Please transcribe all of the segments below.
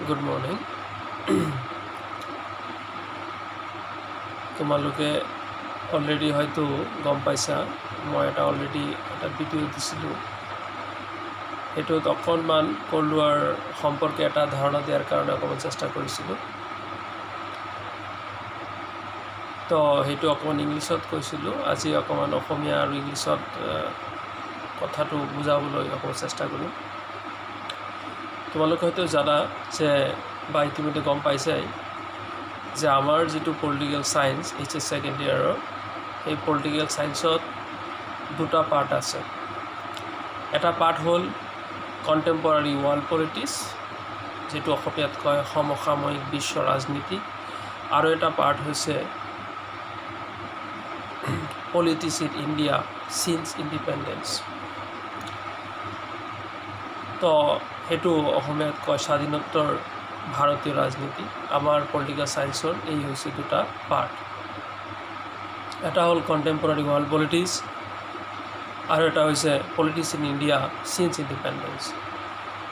Good morning. তোমালোকে already হয়তো গম পাইছা, মই অলৰেডি এটা ভিডিঅ' দিছিলোঁ। সেইটোত অকণমান ক'ল্ড ৱাৰ সম্পৰ্কে এটা ধাৰণা দিয়াৰ কাৰণে অকণমান চেষ্টা কৰিছিলোঁ। তো সেইটো অকণমান ইংলিছত কৈছিলোঁ। আজি অকণমান অসমীয়া আৰু ইংলিছত কথাটো বুজাবলৈ অকণমান চেষ্টা কৰিম। তোমালোকে হয়তো জানা যে বা ইতিমধ্যে গম পাইছাই যে আমাৰ যিটো পলিটিকেল ছায়েন্স HS ছেকেণ্ড ইয়াৰৰ, সেই পলিটিকেল ছায়েন্সত দুটা পাৰ্ট আছে। এটা পাৰ্ট হ'ল কণ্টেম্পৰাৰী ৱৰ্ল্ড পলিটিক্স, যিটো অসমীয়াত কয় সমসাময়িক বিশ্ব ৰাজনীতি, আৰু এটা পাৰ্ট হৈছে politics in India since independence. তো সেইটো অসমীয়াত কয় স্বাধীনোত্তৰ ভাৰতীয় ৰাজনীতি। আমাৰ পলিটিকেল ছায়েন্সৰ এই হৈছে দুটা পাৰ্ট। এটা হ'ল কণ্টেম্পৰাৰী ৱৰ্ল্ড পলিটিক্স আৰু এটা হৈছে politics in India since independence.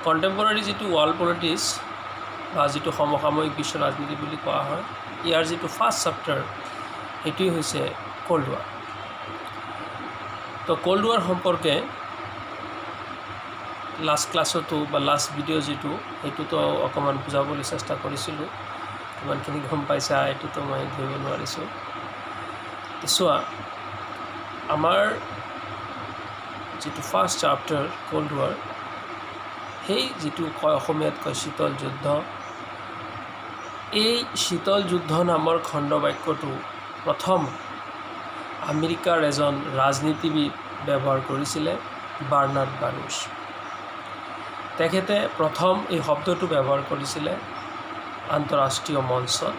Contemporary যিটো ৱৰ্ল্ড পলিটিক্স বা যিটো সমসাময়িক বিশ্ব ৰাজনীতি বুলি কোৱা হয়, ইয়াৰ যিটো ফাৰ্ষ্ট চেপ্টাৰ সেইটোৱেই হৈছে ক'ল্ড ৱাৰ। তো ক'ল্ড ৱাৰ সম্পৰ্কে লাষ্ট ক্লাছতো বা লাষ্ট ভিডিঅ' যিটো, সেইটোতো অকণমান বুজাবলৈ চেষ্টা কৰিছিলোঁ। কিমানখিনি গম পাইছা এইটোতো মই ধৰিব নোৱাৰিছোঁ। চোৱা, আমাৰ যিটো ফাৰ্ষ্ট চেপ্টাৰ ক'ল্ড ৱাৰ, সেই যিটো কয় অসমীয়াত কয় শীতল যুদ্ধ, এই শীতল যুদ্ধ নামৰ খণ্ড বাক্যটো প্ৰথম আমেৰিকাৰ এজন ৰাজনীতিবিদ ব্যৱহাৰ কৰিছিলে, বাৰ্নাৰ্ড বাৰুচ। তেখেতে প্ৰথম এই শব্দটো ব্যৱহাৰ কৰিছিলে আন্তঃৰাষ্ট্ৰীয় মঞ্চত,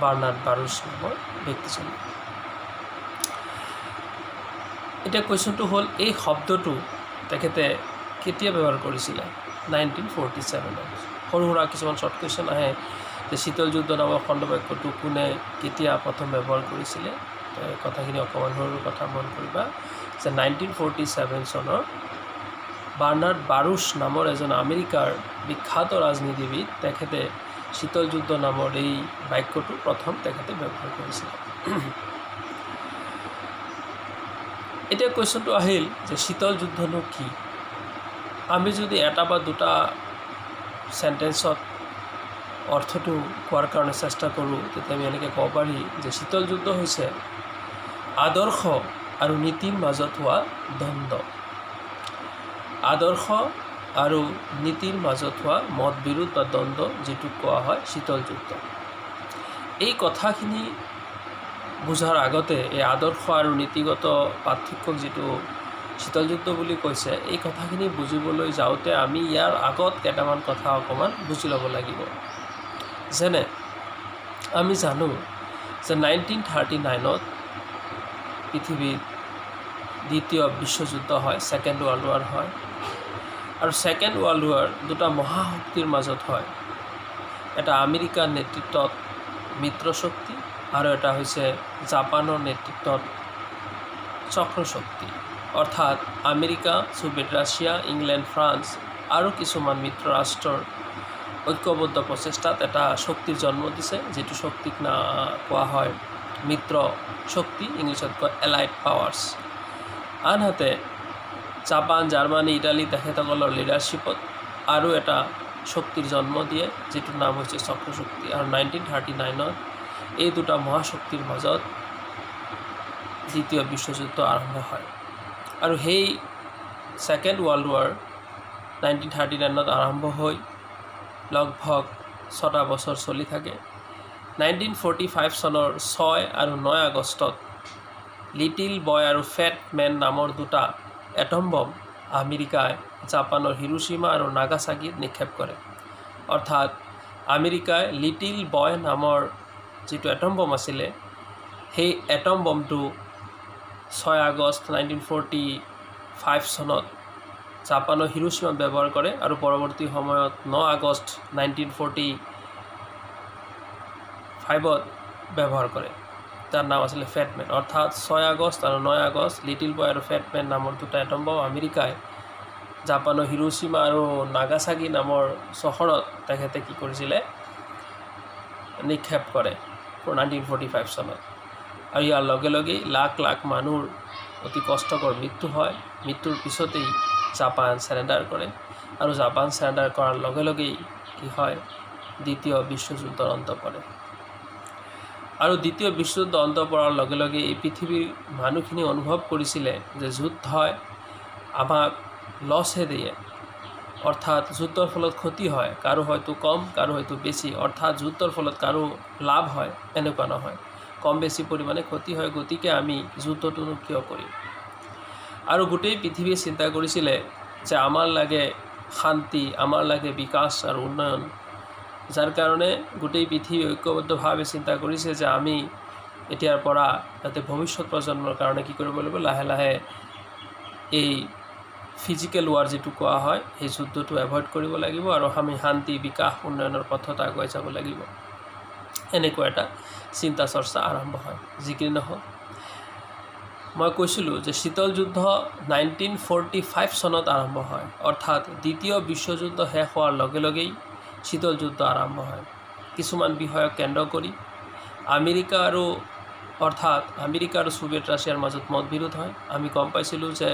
বাৰ্নাৰ্ড বাৰুচ নামৰ ব্যক্তিজনে। এতিয়া কুৱেশ্যনটো হ'ল, এই শব্দটো তেখেতে কেতিয়া ব্যৱহাৰ কৰিছিলে? 1947। সৰু সুৰা কিছুমান শ্বৰ্ট কুৱেশ্যন আহে যে শীতল যুদ্ধ নামৰ খণ্ড বাক্যটো কোনে কেতিয়া প্ৰথম ব্যৱহাৰ কৰিছিলে। কথাখিনি অকণমান সৰু কথা মন কৰিবা যে 1947 চনৰ বাৰ্নাৰ্ড বাৰুচ নামৰ এজন আমেৰিকাৰ বিখ্যাত ৰাজনীতিবিদ, তেখেতে শীতল যুদ্ধ নামৰ এই বাক্যটো প্ৰথম তেখেতে ব্যৱহাৰ কৰিছিলে। এতিয়া কুৱেশ্যনটো আহিল যে শীতল যুদ্ধনো কি? আমি যদি এটা বা দুটা চেণ্টেন্সত অৰ্থটো কোৱাৰ কাৰণে চেষ্টা কৰোঁ, তেতিয়া আমি এনেকৈ ক'ব পাৰি যে শীতল যুদ্ধ হৈছে আদৰ্শ আৰু নীতিৰ মাজত হোৱা দ্বন্দ্ব। আদৰ্শ আৰু নীতিৰ মাজত হোৱা মত বিৰোধ বা দ্বন্দ্ব, যিটোক কোৱা হয় শীতল যুদ্ধ। এই কথাখিনি বুজাৰ আগতে এই আদৰ্শ আৰু নীতিগত পাৰ্থক্যক যিটো শীতল যুদ্ধ বুলি কৈছে, এই কথাখিনি বুজিবলৈ যাওঁতে আমি ইয়াৰ আগত কেইটামান কথা অকণমান বুজি ল'ব লাগিব। যেনে আমি জানো যে 1939ত পৃথিৱীত দ্বিতীয় বিশ্বযুদ্ধ হয়, ছেকেণ্ড ৱৰ্ল্ড ৱাৰ হয়। আৰু ছেকেণ্ড ৱৰ্ল্ড ৱাৰ দুটা মহাশক্তিৰ মাজত হয়। এটা আমেৰিকাৰ নেতৃত্বত মিত্ৰশক্তি আৰু এটা হৈছে জাপানৰ নেতৃত্বত চক্ৰশক্তি। অৰ্থাৎ America, Soviet Russia, England, France আৰু কিছুমান মিত্ৰ ৰাষ্ট্ৰৰ ঐক্যবদ্ধ প্ৰচেষ্টাত এটা শক্তিৰ জন্ম দিছে, যিটো শক্তিক কোৱা হয় মিত্ৰ শক্তি, ইংলিছত কয় এলাইড পাৱাৰ্ছ। আনহাতে জাপান, জাৰ্মানী, ইটালী তেখেতসকলৰ লিডাৰশ্বিপত আৰু এটা শক্তিৰ জন্ম দিয়ে, যিটোৰ নাম হৈছে চক্ৰশক্তি। আৰু 1939ত এই দুটা মহাশক্তিৰ মাজত দ্বিতীয় বিশ্বযুদ্ধ আৰম্ভ হয়। আৰু সেই ছেকেণ্ড ৱৰ্ল্ড ৱাৰ 1939ত আৰম্ভ হৈ লগভগ 6টা বছৰ চলি থাকে। 1945 চনৰ 6 আৰু 9 আগষ্টত লিটিল বয় আৰু ফেট মেন নামৰ দুটা এটম বম আমেৰিকাই জাপানৰ হিৰোশ্বিমা আৰু নাগাচাকিত নিক্ষেপ কৰে। অৰ্থাৎ আমেৰিকাই লিটিল বয় নামৰ যিটো এটম বম আছিলে, সেই এটম বমটো 6 আগষ্ট 1945 চনত জাপানৰ হিৰোশ্বিমাত ব্যৱহাৰ কৰে আৰু পৰৱৰ্তী সময়ত 9 আগষ্ট 1945ত ব্যৱহাৰ কৰে। তাৰ নাম আছিলে ফেটমেন। অৰ্থাৎ 6 আগষ্ট আৰু 9 আগষ্ট লিটিল বয় আৰু ফেটমেন নামৰ দুটা এটম বম আমেৰিকাই জাপানৰ হিৰোশ্বিমা আৰু নাগাচাকি নামৰ চহৰত তেখেতে কি কৰিছিলে নিক্ষেপ কৰে 1945 চনত। আৰু ইয়াৰ লগে লগেই লাখ লাখ মানুহৰ অতি কষ্টকৰ মৃত্যু হয়। মৃত্যুৰ পিছতেই জাপান চেৰেণ্ডাৰ কৰে আৰু জাপান চেৰেণ্ডাৰ কৰাৰ লগে লগেই কি হয় দ্বিতীয় বিশ্বযুদ্ধৰ অন্ত পৰে। আৰু দ্বিতীয় বিশ্বযুদ্ধ অন্ত পৰাৰ লগে লগে এই পৃথিৱীৰ মানুহখিনি অনুভৱ কৰিছিলে যে যুদ্ধই আমাক লছহে দিয়ে, অৰ্থাৎ যুদ্ধৰ ফলত ক্ষতি হয়, কাৰো হয়তো কম কাৰো হয়তো বেছি, অৰ্থাৎ যুদ্ধৰ ফলত কাৰো লাভ হয় এনেকুৱা নহয়, কম বেছি পৰিমাণে ক্ষতি হয়। গতিকে আমি যুদ্ধটোনো কিয় কৰিম? আৰু গোটেই পৃথিৱীয়ে চিন্তা কৰিছিলে যে আমাৰ লাগে শান্তি, আমাৰ লাগে বিকাশ আৰু উন্নয়ন, যাৰ কাৰণে গোটেই পৃথিৱী ঐক্যবদ্ধভাৱে চিন্তা কৰিছে যে আমি এতিয়াৰ পৰা যাতে ভৱিষ্যত প্ৰজন্মৰ কাৰণে কি কৰিব লাগিব, লাহে লাহে এই ফিজিকেল ৱাৰ যিটো কোৱা হয় সেই যুদ্ধটো এভইড কৰিব লাগিব আৰু আমি শান্তি বিকাশ উন্নয়নৰ পথত আগুৱাই যাব লাগিব। এনেকুৱা এটা চিন্তা চৰ্চা আৰম্ভ হয়। যিকি নহওক, মই কৈছিলোঁ যে শীতল যুদ্ধ 1945 চনত আৰম্ভ হয়, অৰ্থাৎ দ্বিতীয় বিশ্বযুদ্ধ শেষ হোৱাৰ লগে লগেই শীতল যুদ্ধ আৰম্ভ হয়। কিছুমান বিষয়ক কেন্দ্ৰ কৰি আমেৰিকা আৰু ছোভিয়েট ৰাছিয়াৰ মাজত মতবিৰোধ হয়। আমি গম পাইছিলোঁ যে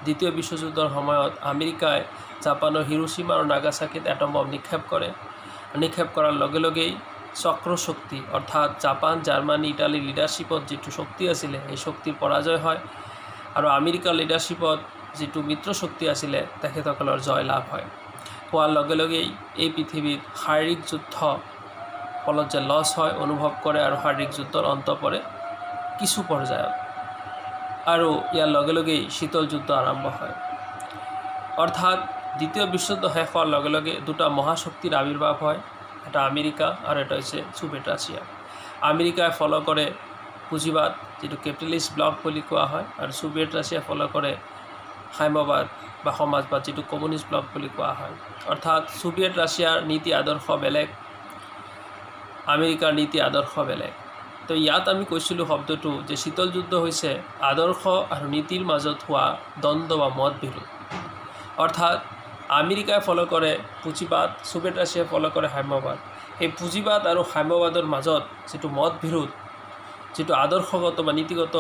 দ্বিতীয় বিশ্বযুদ্ধৰ সময়ত আমেৰিকাই জাপানৰ হিৰোশ্বিমা আৰু নাগাচাকিত এটম বম নিক্ষেপ কৰে। নিক্ষেপ কৰাৰ লগে লগেই চক্ৰশক্তি অৰ্থাৎ জাপান, জাৰ্মানী, ইটালীৰ লিডাৰশ্বিপত যিটো শক্তি আছিলে সেই শক্তিৰ পৰাজয় হয় আৰু আমেৰিকাৰ লিডাৰশ্বিপত যিটো মিত্ৰশক্তি আছিলে তেখেতসকলৰ জয় লাভ হয়। হোৱাৰ লগে লগেই এই পৃথিৱীত শাৰীৰিক যুদ্ধ ফলত যে লছ হয় অনুভৱ কৰে আৰু শাৰীৰিক যুদ্ধৰ অন্ত পৰে কিছু পৰ্যায়ত, আৰু ইয়াৰ লগে লগেই শীতল যুদ্ধ আৰম্ভ হয়। অৰ্থাৎ দ্বিতীয় বিশ্বযুদ্ধ শেষ হোৱাৰ লগে লগে দুটা মহাশক্তিৰ আৱিৰ্ভাৱ হয়, এটা আমেৰিকা আৰু এটা হৈছে ছোভিয়েট ৰাছিয়া। আমেৰিকাই ফ'ল' কৰে পুঁজিবাদ যিটো কেপিটেলিষ্ট ব্লক বুলি কোৱা হয়, আৰু ছোভিয়েট ৰাছিয়াই ফ'ল' কৰে সাম্যবাদ বা সমাজবাদ যিটো কমিউনিষ্ট ব্লক বুলি কোৱা হয়। অৰ্থাৎ ছোভিয়েট ৰাছিয়াৰ নীতি আদৰ্শ বেলেগ, আমেৰিকাৰ নীতি আদৰ্শ বেলেগ। তো ইয়াত আমি কৈছিলোঁ শব্দটো যে শীতল যুদ্ধ হৈছে আদৰ্শ আৰু নীতিৰ মাজত হোৱা দ্বন্দ্ব বা মতবিৰোধ। অৰ্থাৎ আমেৰিকাই ফ'ল' কৰে পুঁজিবাদ, ছোভিয়েট ৰাছিয়াই ফ'ল' কৰে সাম্যবাদ। এই পুঁজিবাদ আৰু সাম্যবাদৰ মাজত যিটো মতবিৰোধ, যিটো আদৰ্শগত বা নীতিগত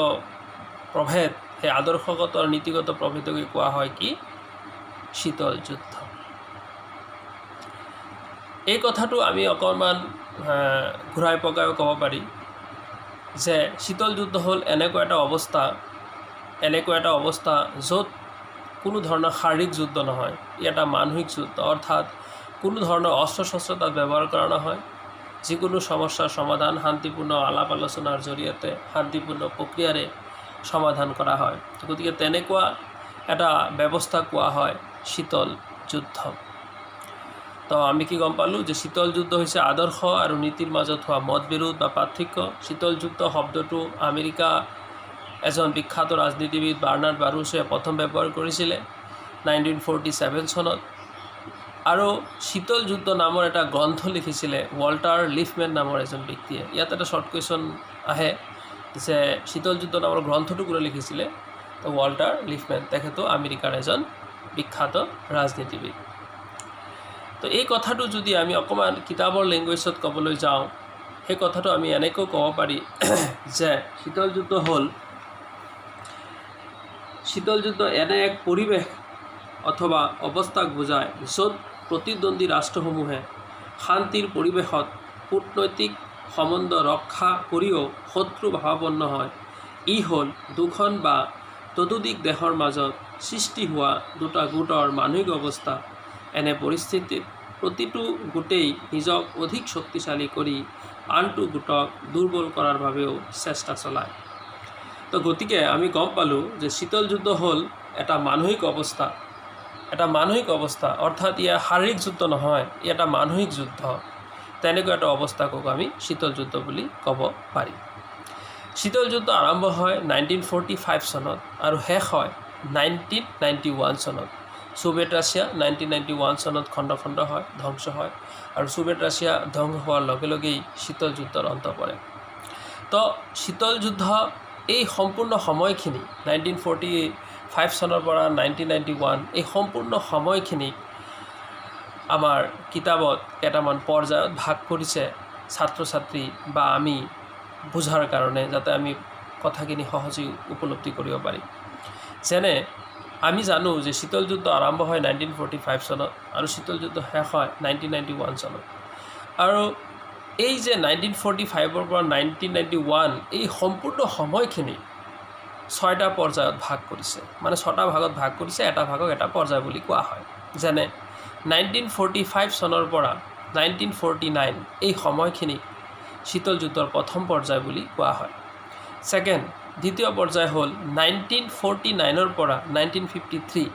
প্ৰভেদ, সেই আদৰ্শগত আৰু নীতিগত প্ৰভেদকে কোৱা হয় কি শীতল যুদ্ধ। এই কথাটো আমি অকণমান ঘূৰাই পকাইও ক'ব পাৰি যে শীতল যুদ্ধ হ'ল এনেকুৱা এটা অৱস্থা য'ত কোনো ধৰণৰ শাৰীৰিক যুদ্ধ নহয়, ই এটা মানসিক যুদ্ধ। অৰ্থাৎ কোনো ধৰণৰ অস্ত্ৰ শস্ত্ৰ তাত ব্যৱহাৰ কৰা নহয়। যিকোনো সমস্যাৰ সমাধান শান্তিপূৰ্ণ আলাপ আলোচনাৰ জৰিয়তে শান্তিপূৰ্ণ প্ৰক্ৰিয়াৰে সমাধান কৰা হয়। গতিকে তেনেকুৱা এটা ব্যৱস্থা কোৱা হয় শীতল যুদ্ধ। তো আমি কি গম পালোঁ যে শীতল যুদ্ধ হৈছে আদৰ্শ আৰু নীতিৰ মাজত হোৱা মতবিৰোধ বা পাৰ্থক্য। শীতল যুদ্ধ শব্দটো আমেৰিকা এজন বিখ্যাত ৰাজনীতিবিদ বাৰ্নাৰ্ড বাৰুচে প্ৰথম ব্যৱহাৰ কৰিছিলে 1947 চনত, আৰু শীতল যুদ্ধ নামৰ এটা গ্ৰন্থ লিখিছিলে ৱাল্টাৰ লিফমেন নামৰ এজন ব্যক্তিয়ে। ইয়াত এটা শ্বৰ্ট কুৱেশ্যন আহে যে শীতল যুদ্ধ নামৰ গ্ৰন্থটো কোনে লিখিছিলে? তো ৱাল্টাৰ লিফমেন, তেখেতো আমেৰিকাৰ এজন বিখ্যাত ৰাজনীতিবিদ। তো এই কথাটো যদি আমি অকণমান কিতাপৰ লেংগুৱেজত ক'বলৈ যাওঁ, সেই কথাটো আমি এনেকৈ ক'ব পাৰি যে শীতল যুদ্ধ এনে এক পৰিৱেশ অথবা অৱস্থাক বুজায় য'ত প্ৰতিদ্বন্দ্বী ৰাষ্ট্ৰসমূহে শান্তিৰ পৰিৱেশত কূটনৈতিক সম্বন্ধ ৰক্ষা কৰিও শত্ৰু ভাৱাপন্ন হয়। ই হ'ল দুখন বা ততোধিক দেশৰ মাজত সৃষ্টি হোৱা দুটা গোটৰ মানসিক অৱস্থা। এনে পৰিস্থিতিত প্ৰতিটো গোটেই নিজক অধিক শক্তিশালী কৰি আনটো গোটক দুৰ্বল কৰাৰ বাবেও চেষ্টা চলায়। তো গতিকে আমি গম পালোঁ যে শীতল যুদ্ধ হ'ল এটা মানসিক অৱস্থা, অৰ্থাৎ ইয়াৰ শাৰীৰিক যুদ্ধ নহয়, ই এটা মানসিক যুদ্ধ। তেনেকুৱা এটা অৱস্থাকক আমি শীতল যুদ্ধ বুলি ক'ব পাৰি। শীতল যুদ্ধ আৰম্ভ হয় 1945 চনত আৰু শেষ হয় 1991 চনত। ছোভিয়েট ৰাছিয়া 1991 চনত খণ্ড হয়, ধ্বংস হয়, আৰু ছোভিয়েট ৰাছিয়া ধ্বংস হোৱাৰ লগে লগেই শীতল যুদ্ধৰ অন্ত পৰে। তো শীতল যুদ্ধ এই সম্পূৰ্ণ সময়খিনি চনৰ পৰা 1991 এই সম্পূৰ্ণ সময়খিনি আমাৰ কিতাপত কেইটামান পৰ্যায়ত ভাগ কৰিছে ছাত্ৰ ছাত্ৰী বা আমি বুজাৰ কাৰণে, যাতে আমি কথাখিনি সহজে উপলব্ধি কৰিব পাৰিম। যেনে আমি জানো যে শীতল যুদ্ধ আৰম্ভ হয় 1945 চনত আৰু শীতল যুদ্ধ শেষ হয় 1991 চনত। আৰু এই যে 1945 পৰা 1991 এই সম্পূৰ্ণ সময়খিনি 6টা পৰ্যায়ত ভাগ কৰিছে, মানে 6টা ভাগত ভাগ কৰিছে, এটা ভাগক এটা পৰ্যায় বুলি কোৱা হয়। যেনে 1945 চনৰ পৰা 1949 এই সময়খিনিক শীতল যুদ্ধৰ প্ৰথম পৰ্যায় বুলি কোৱা হয়। দ্বিতীয় পৰ্যায় হ'ল 1949 পৰা 1953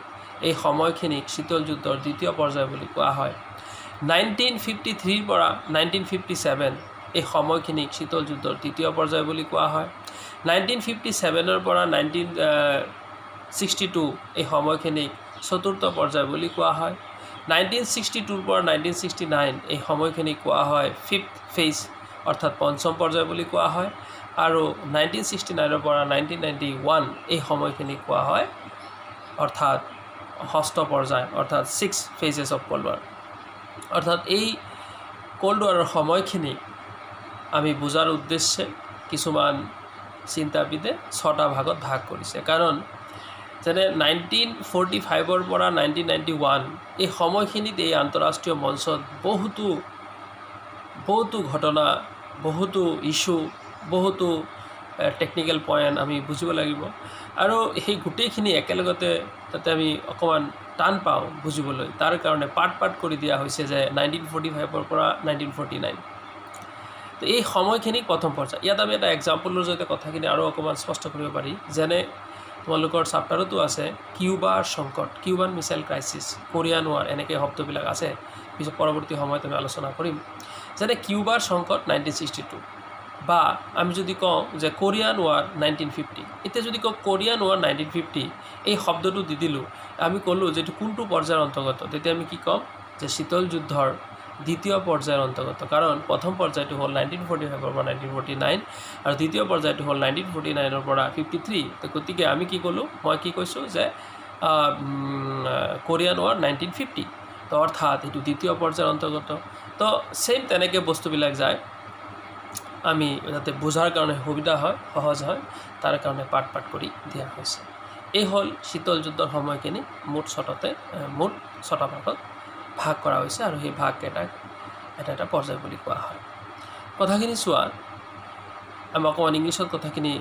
এই সময়খিনিক শীতল যুদ্ধৰ দ্বিতীয় পৰ্যায় বুলি কোৱা হয়। 1953 পৰা 1957 এই সময়খিনিক শীতল যুদ্ধৰ তৃতীয় পৰ্যায় বুলি কোৱা হয়। 1957 পৰা 1962 এই সময়খিনিক চতুৰ্থ পৰ্যায় বুলি কোৱা হয়। 1962 পৰা 1969 এই সময়খিনিক কোৱা হয় ফিফথ ফেজ অৰ্থাৎ পঞ্চম পৰ্যায় বুলি কোৱা হয়। আৰু 1969 পৰা 1991 এই সময়খিনিক কোৱা হয় অৰ্থাৎ ষষ্ঠ পৰ্যায় অৰ্থাৎ 6 phases of Cold War। অৰ্থাৎ এই কোল্ড ৱাৰৰ সময়খিনি আমি বুজাৰ উদ্দেশ্যে কিছুমান চিন্তাবিদে 6টা ভাগত ভাগ কৰিছে। কাৰণ যেনে 1945 পৰা 1991 এই সময়খিনিত এই আন্তঃৰাষ্ট্ৰীয় মঞ্চত বহুতো ঘটনা, বহুতো ইস্যু, বহুতো টেকনিক্যাল পইণ্ট আমি বুজিব লাগিব। আৰু সেই গোটেইখিনি একেলগতে যাতে আমি অকণমান টান পাওঁ বুজিবলৈ, তাৰ কাৰণে পাৰ্ট কৰি দিয়া হৈছে যে 1945 পৰা 1949। তো এই সময়খিনি প্ৰথম পৰ্যায়। ইয়াত আমি এটা এক্সাম্পলৰ জৰিয়তে কথাখিনি আৰু অকণমান স্পষ্ট কৰিব পাৰি। যেনে তোমালোকৰ চাপ্টাৰতো আছে কিউবাৰ সংকট, Cuban missile crisis, Korean war, এনেকৈ শব্দবিলাক আছে, পিছত পৰৱৰ্তী সময়ত আমি আলোচনা কৰিম। যেনে কিউবাৰ সংকট 1962, বা আমি যদি কওঁ যে কোৰিয়ান ৱাৰ 1950। এতিয়া যদি কওঁ কোৰিয়ান ৱাৰ 1950 এই শব্দটো দি দিলোঁ, আমি ক'লোঁ যে এইটো কোনটো পৰ্যায়ৰ অন্তৰ্গত, তেতিয়া আমি কি ক'ম যে শীতল যুদ্ধৰ দ্বিতীয় পৰ্যায়ৰ অন্তৰ্গত। কাৰণ প্ৰথম পৰ্যায়টো হ'ল 1945 পৰা 1949 আৰু দ্বিতীয় পৰ্যায়টো হ'ল 1949 পৰা 53। তো গতিকে আমি কি ক'লোঁ, মই কি কৈছোঁ যে কোৰিয়ান ৱাৰ 1950, তো অৰ্থাৎ এইটো দ্বিতীয় পৰ্যায়ৰ অন্তৰ্গত। তো ছেইম তেনেকৈ বস্তুবিলাক যায়, আমি যাতে বুজাৰ কাৰণে সুবিধা হয়, সহজ হয়, তাৰ কাৰণে পাৰ্ট কৰি দিয়া হৈছে। এই হ'ল শীতল যুদ্ধৰ সময়খিনি মুঠ 6টা ভাগত ভাগ কৰা হৈছে আৰু সেই ভাগকেইটাক এটা পৰ্যায় বুলি কোৱা হয়। কথাখিনি চোৱা, আমি অকণমান ইংলিছত কথাখিনি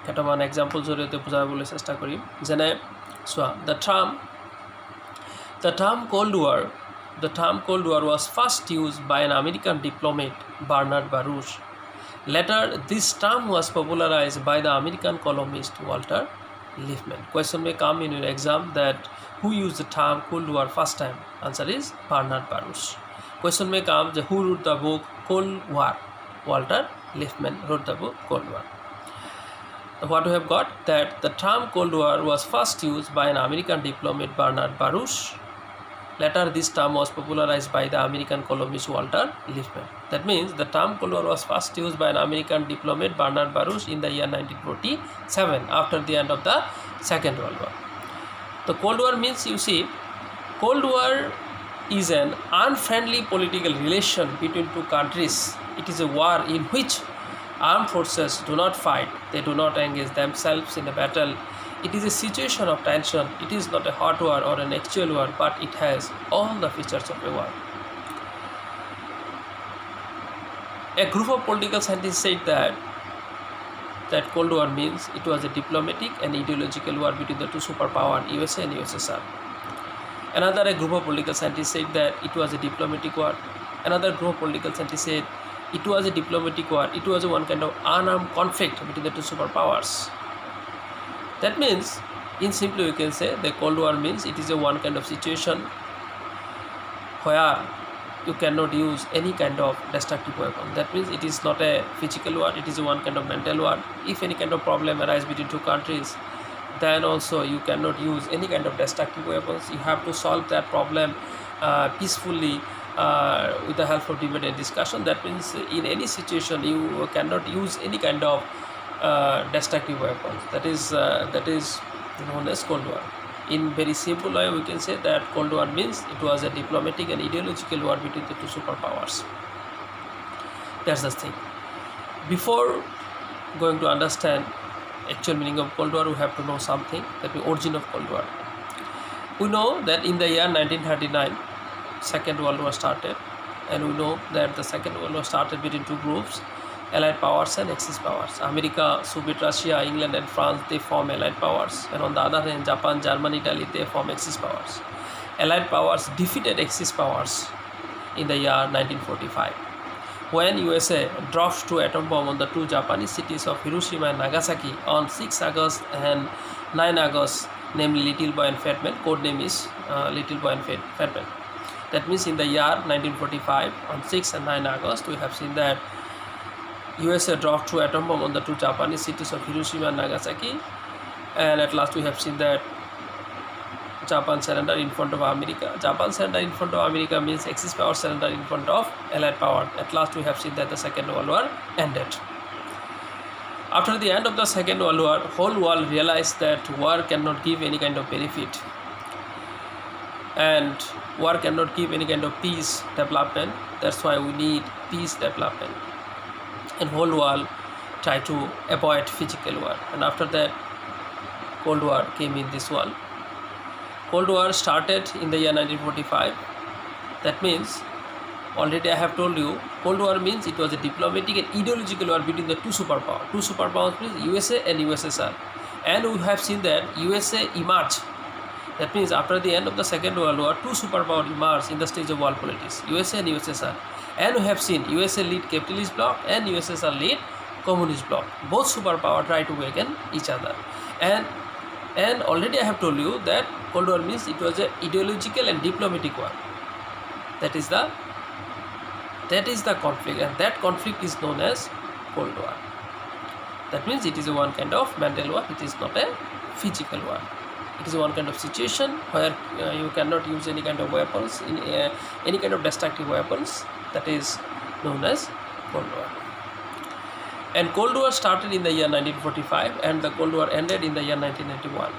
কেইটামান এক্সাম্পল জৰিয়তে বুজাবলৈ চেষ্টা কৰিম। যেনে চোৱা, the term Cold War was first used by an American diplomat, Bernard Baruch. Later, this term was popularized by the American columnist Walter Lippmann. Question may come in your exam that who used the term Cold War first time? Answer is Bernard Baruch. Question may come that who wrote the book Cold War? Walter Lippmann wrote the book Cold War. What we have got, that the term Cold War was first used by an American diplomat, Bernard Baruch. Later, this term was popularized by the American columnist Walter Lippmann. That means the term Cold War was first used by an American diplomat, Bernard Baruch, in the year 1947, after the end of the Second World War. The Cold War means, you see, Cold War is an unfriendly political relation between two countries. It is a war in which armed forces do not fight, they do not engage themselves in a battle. It is a situation of tension. It is not a hot war or an actual war, but it has all the features of a war. A group of political scientists said that Cold War means it was a diplomatic and ideological war between the two superpowers, USA and USSR. Another group of political scientists said that it was a diplomatic war. Another group of political scientists said it was a diplomatic war. It was one kind of unarmed conflict between the two superpowers. That means, in simply we can say, the Cold War means it is a one kind of situation where you cannot use any kind of destructive weapon. That means it is not a physical war, it is a one kind of mental war. If any kind of problem arises between two countries, then also you cannot use any kind of destructive weapons. You have to solve that problem peacefully with the help of debate and discussion. That means in any situation you cannot use any kind of destructive weapons. That is known as Cold War. In very simple way, we can say that Cold War means it was a diplomatic and ideological war between the two superpowers. That's the thing. Before going to understand actual meaning of Cold War, we have to know something, that the origin of Cold War. We know that in the year 1939, Second World War started, and we know that the Second World War started between two groups, Allied powers and Axis powers. America, Soviet Russia, England and France, they form Allied powers, and on the other hand, Japan, Germany, Italy, they form Axis powers. Allied powers defeated Axis powers in the year 1945. When USA dropped two atom bombs on the two Japanese cities of Hiroshima and Nagasaki on 6 August and 9 August, namely Little Boy and Fat Man, code name is Little Boy and Fat Man. That means in the year 1945, on 6 and 9 August, we have seen that USA dropped two atom bombs on the two Japanese cities of Hiroshima and Nagasaki, and at last we have seen that Japan surrender in front of America. Japan surrender in front of America means Axis power surrender in front of Allied power. At last we have seen that the Second World War ended. After the end of the Second World War, whole world realized that war cannot give any kind of benefit, and war cannot give any kind of peace development. That's why we need peace development, and whole world try to avoid physical war. And after that, Cold War came in this world. Cold War started in the year 1945. That means, already I have told you, Cold War means it was a diplomatic and ideological war between the two superpowers. Two superpowers means USA and USSR. And we have seen that USA emerged. That means after the end of the Second World War, two superpowers emerged in the stage of world politics, USA and USSR. And we have seen USA lead capitalist bloc and USSR lead communist bloc. Both superpowers try to weaken each other. And already I have told you that Cold War means it was an ideological and diplomatic war. That is the conflict, and that conflict is known as Cold War. That means it is a one kind of mental war. It is not a physical war. It is one kind of situation where you cannot use any kind of weapons, any kind of destructive weapons. That is known as Cold War. And Cold War started in the year 1945, and the Cold War ended in the year 1991.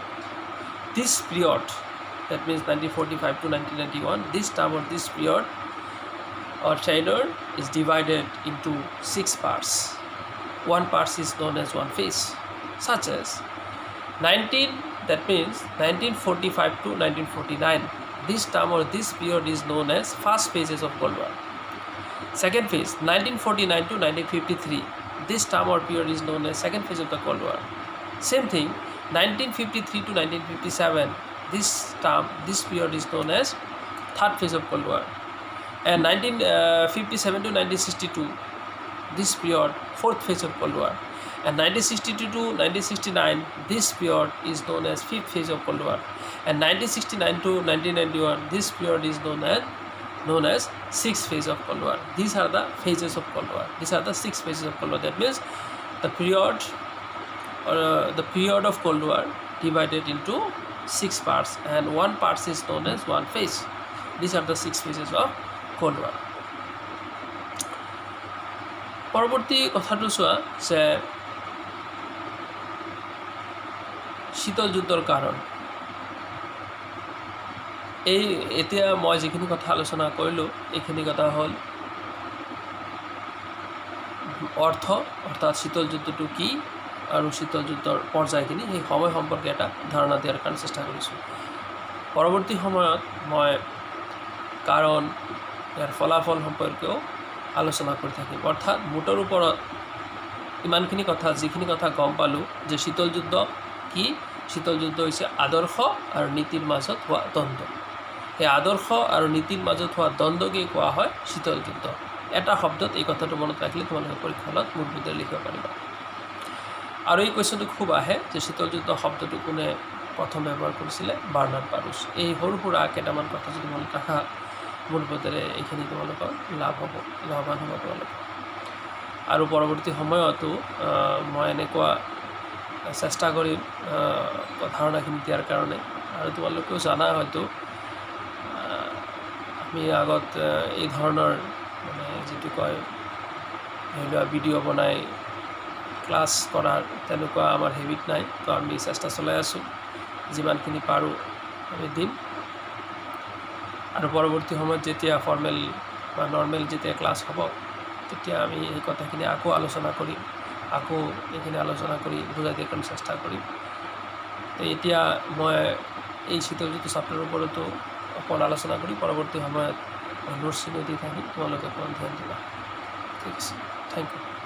This period, that means 1945 to 1991, this term or this period or tenure is divided into 6 parts. One part is known as one phase, such as 1945 to 1949. This term or this period is known as first phases of Cold War. Second phase, 1949 to 1953. This term or period is known as second phase of the Cold War. Same thing, 1953 to 1957. This period is known as third phase of Cold War. And 1957 to 1962. This period, fourth phase of Cold War. And 1962 to 1969. This period is known as fifth phase of Cold War. And 1969 to 1991. This period is known as sixth phase of Cold War. These are the phases of Cold War. These are the 6 phases of Cold War. That means the period of Cold War divided into 6 parts, and one part is known as one phase. These are the 6 phases of Cold War. পৰৱৰ্তী কথাটো চোৱা যে শীতল যুদ্ধৰ কাৰণ। এতিয়া মই যিখিনি কথা আলোচনা কৰিলোঁ, এইখিনি কথা হ'ল অৰ্থাৎ শীতল যুদ্ধটো কি আৰু শীতল যুদ্ধৰ পৰ্যায়খিনি, সেই সময় সম্পৰ্কে এটা ধাৰণা দিয়াৰ কাৰণে চেষ্টা কৰিছোঁ। পৰৱৰ্তী সময়ত মই কাৰণ ইয়াৰ ফলাফল সম্পৰ্কেও আলোচনা কৰি থাকিম। অৰ্থাৎ মুঠৰ ওপৰত ইমানখিনি কথা, যিখিনি কথা গম পালোঁ যে শীতল যুদ্ধ কি, শীতল যুদ্ধ হৈছে আদৰ্শ আৰু নীতিৰ মাজত হোৱা দ্বন্দ্ব। সেই আদৰ্শ আৰু নীতিৰ মাজত হোৱা দ্বন্দ্বকেই কোৱা হয় শীতল যুদ্ধ। এটা শব্দত এই কথাটো মনত ৰাখিলে তোমালোকে পৰীক্ষাত মোৰ ভিতৰত লিখিব পাৰিবা। আৰু এই কুৱেশ্যনটো খুব আহে যে শীতল যুদ্ধ শব্দটো কোনে প্ৰথম ব্যৱহাৰ কৰিছিলে? বাৰ্নাৰ্ড বাৰুচ। এই সৰু সুৰা কেইটামান কথা যদি মনত ৰাখা, মোৰ বোধেৰে এইখিনি তোমালোকৰ লাভৱান হ'ব তোমালোক। আৰু পৰৱৰ্তী সময়তো মই এনেকুৱা চেষ্টা কৰিম ধাৰণাখিনি দিয়াৰ কাৰণে। আৰু তোমালোকেও জানা হয়তো আমি আগত এই ধৰণৰ মানে যিটো কয় ধৰি লোৱা ভিডিঅ' বনাই ক্লাছ কৰাৰ তেনেকুৱা আমাৰ হেবিট নাই, তো আমি চেষ্টা চলাই আছোঁ। যিমানখিনি পাৰোঁ আমি দিম আৰু পৰৱৰ্তী সময়ত যেতিয়া ফৰ্মেল বা নৰ্মেল যেতিয়া ক্লাছ হ'ব তেতিয়া আমি এই কথাখিনি আকৌ আলোচনা কৰিম, আকৌ এইখিনি আলোচনা কৰি বুজাই দিয়াৰ কাৰণে চেষ্টা কৰিম। তো এতিয়া মই এই শীতল ঋতু চেপ্টাৰৰ ওপৰতো অকণ আলোচনা কৰি পৰৱৰ্তী সময়ত নোটছখিনি দি থাকিম, তোমালোকে অকণমান ধ্যান দিবা। ঠিক আছে, থেংক ইউ।